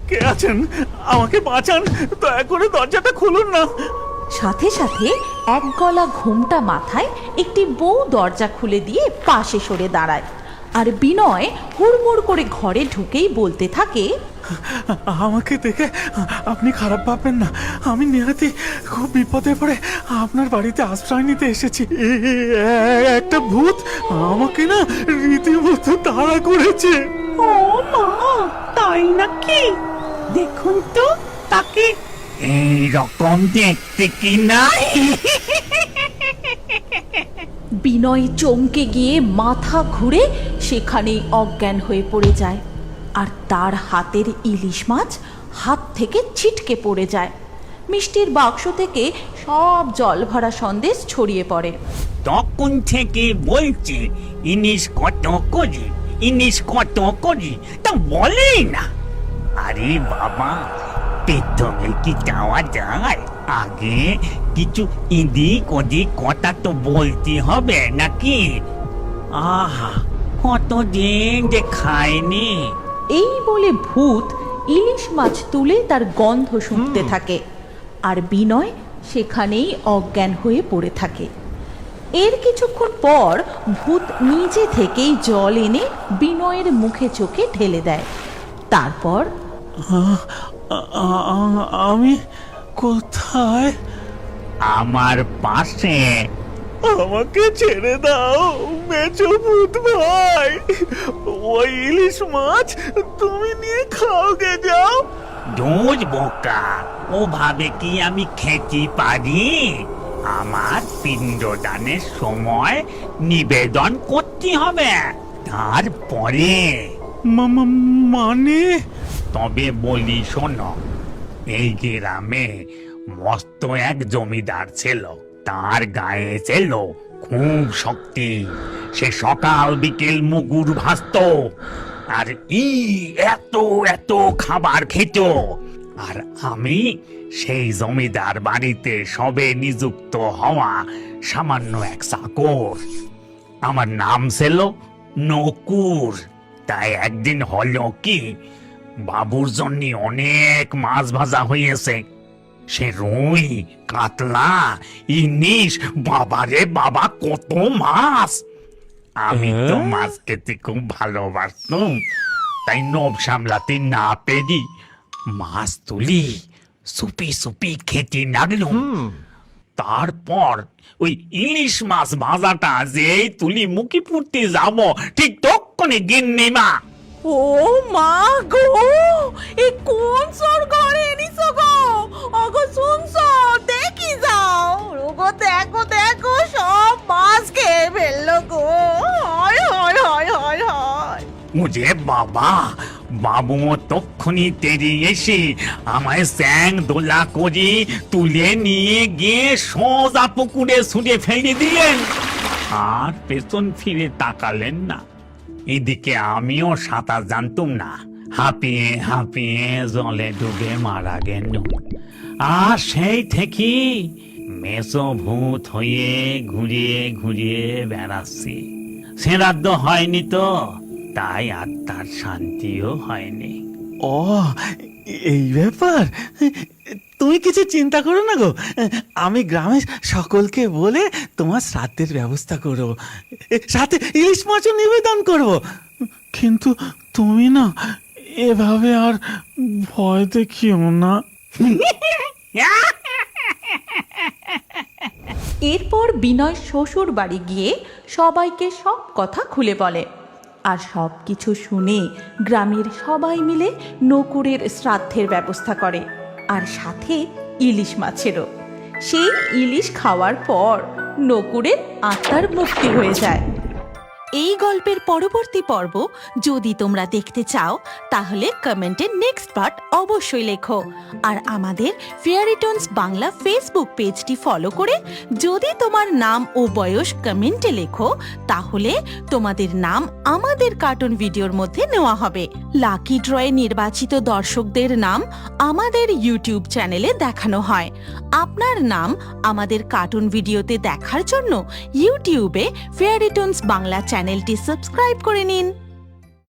কে আছেন? আমাকে বাঁচান, দয়া করে দরজাটা খুলুন না। সাথে সাথে এক গলা ঘোমটা মাথায় একটি বউ দরজা খুলে দিয়ে পাশে সরে দাঁড়ায়। আর বিনয় হুড়মুড় করে ঘরে ঢুকেই বলতে থাকে, আমাকে দেখে আপনি খারাপ ভাববেন না, আমি নিহাতি খুব বিপদে পড়ে আপনার বাড়িতে আশ্রয় নিতে এসেছি। একটা ভূত আমাকে না রীতিমতো তাড়া করেছে। ও মা, তাই নাকি? দেখুন তো তাকে। এই রকম দেখতে কি নাই? বিনয় চমকে গিয়ে মাথা ঘুরে সেখানেই অজ্ঞান হয়ে পড়ে যায়। আর তার হাতের ইলিশ মাছ হাত থেকে ছিটকে পড়ে যায়। মিষ্টির বাক্স থেকে সব জল ভরা সন্দেশ ছড়িয়ে পড়ে। তখন থেকে বলছে ইনিশ কত করি, ইনিশ কত করি, তা বলেই না। আরে বাবা, পেট্রোলে কি যাওয়া যায়? আগে কিছু এদিক ওদিক কথা তো বলতে হবে নাকি? আহা, কতদিন যে খাইনি। এই বলে ভূত ইলিশ মাছ তুলে তার গন্ধ শুঁকতে থাকে। আর বিনয় সেখানেই অজ্ঞান হয়ে পড়ে থাকে। এর কিছুক্ষণ পর ভূত নিজে থেকেই জল এনে বিনয়ের মুখে চোখে ঢেলে দেয়। তারপর আমি কোথায়? আমার পাশে। আমাকে ছেড়ে দাও মেছো ভূত ভাই, ওই ইলিশ মাছ তুমি নিয়ে খাওগে যাও। দোজ বোকা, ও ভাবে কি আমি খেতে পারি? আমার পিণ্ডদানের সময় নিবেদন করতে হবে, তারপরে। মানে? তবে বলি শোনো, এই গ্রামে মস্ত এক জমিদার ছিল, তার গায়ে ছিল খুব শক্তি। সে সকাল বিকেল মুগুর ভাসত আর এত এত খাবার খেত। আর আমি সেই জমিদার বাড়িতে সবে নিযুক্ত হওয়া সামান্য এক চাকর। আমার নাম ছিল নকুর। তাই একদিন হলো কি, বাবুর জন্য অনেক মাছ ভাজা হয়েছে। সে রুই, কাতলা, ইলিশ, বাবারে বাবা কত মাছ! আমি তো মাছ খেতে খুব ভালোবাসতাম, তাই নব সামলাতে না পেরি মাছ তুলি সুপি সুপি খেতে লাগলো। তারপর ওই ইলিশ মাছ ভাজাটা যে তুলি মুখে পুড়তে যাব, ঠিক তখনই গিন্নিমা। ও মা গো, এ কোন সর ঘরে এনেছো গো? ওগো শুনছো? দেখি যাও। ওগো দেখো দেখো, সব মাছ খেয়ে ফেললো গো। হায় হায় হায় হায় হায়। মুঝে বাবা, বাবু তক্ষুনি তেরি এসে আমায় স্যাং দোলা করে তুলে নিয়ে গিয়ে সোজা পুকুরে ছুঁড়ে ফেলে দিলেন। আর পেছন ফিরে তাকালেন না। এদিকে আমিও সাঁতার জানতুম না, হাঁপিয়ে হাঁপিয়ে জলে ডুবে মারা গেল। আর সেই থেকে মেসো ভূত হয়ে ঘুরিয়ে ঘুরিয়ে বেড়াচ্ছি। শ্রাদ্ধ হয়নি তো, তাই আত্মার শান্তিও হয়নি। ও, এই ব্যাপার। তুমি কিছু চিন্তা করো না গো, আমি গ্রামের সকলকে বলে তোমার শ্রাদ্ধের ব্যবস্থা করবো, সাথে ইলিশ মাছও নিবেদন করবো। কিন্তু তুমি না এভাবে আর ভয় দেখিও না। এরপর বিনয় শ্বশুর বাড়ি গিয়ে সবাইকে সব কথা খুলে বলে। আর সব কিছু শুনে গ্রামের সবাই মিলে নকুরের শ্রাদ্ধের ব্যবস্থা করে, আর সাথে ইলিশ মাছেরও। সেই ইলিশ খাওয়ার পর নকুরের আত্মার মুক্তি হয়ে যায়। এই গল্পের পরবর্তী পর্ব যদি তোমরা দেখতে চাও, তাহলে কমেন্টে নেক্সট পার্ট অবশ্যই লেখো। আর আমাদের ফেয়ারি টোনস বাংলা ফেসবুক পেজটি ফলো করে যদি তোমার নাম ও বয়স কমেন্টে লেখো, তাহলে তোমাদের নাম আমাদের কার্টুন ভিডিওর মধ্যে নেওয়া হবে। লাকি ড্রয়ে নির্বাচিত দর্শকদের নাম আমাদের ইউটিউব চ্যানেলে দেখানো হয়। আপনার নাম আমাদের কার্টুন ভিডিওতে দেখার জন্য ইউটিউবে ফেয়ারি টোনস বাংলা চ্যানেলটি সাবস্ক্রাইব করে নিন।